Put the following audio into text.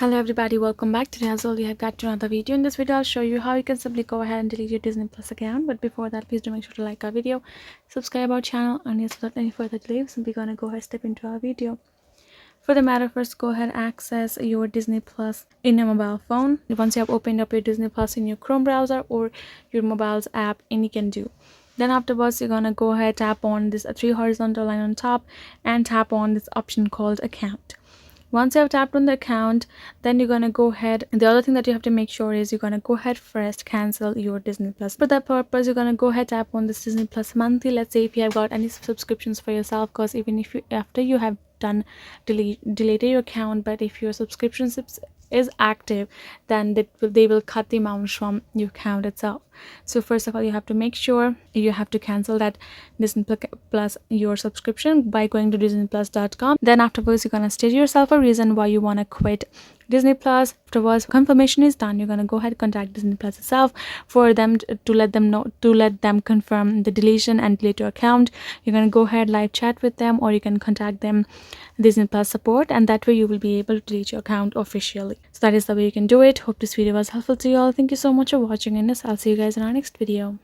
Hello everybody, welcome back. Today as well we have got to another video. In this video I'll show you how you can simply go ahead and delete your Disney Plus account. But before that, please do make sure to like our video, subscribe our channel, and yes, without any further delay, simply gonna go ahead step into our video. For the matter, first go ahead access your Disney Plus in your mobile phone. Once you have opened up your Disney Plus in your Chrome browser or your mobile's app, any can do. Then afterwards you're gonna go ahead tap on this three horizontal line on top and tap on this option called account. Once you have tapped on the account, then you're gonna go ahead, and the other thing that you have to make sure is you're gonna go ahead first cancel your Disney Plus. For that purpose, you're gonna go ahead tap on this Disney Plus monthly. Let's say if you have got any subscriptions for yourself, because even if you after you have done deleted your account, but if your subscription is active, then they will cut the amount from your account itself. So first of all, you have to make sure you have to cancel that Disney Plus your subscription by going to disneyplus.com. Then afterwards you're gonna state yourself a reason why you want to quit Disney Plus. Afterwards confirmation is done, you're gonna go ahead contact Disney Plus itself for them to let them confirm the deletion and delete your account. You're gonna go ahead live chat with them, or you can contact them Disney Plus support, and that way you will be able to delete your account officially. So that is the way you can do it. Hope this video was helpful to you all. Thank you so much for watching, and I'll see you guys in our next video.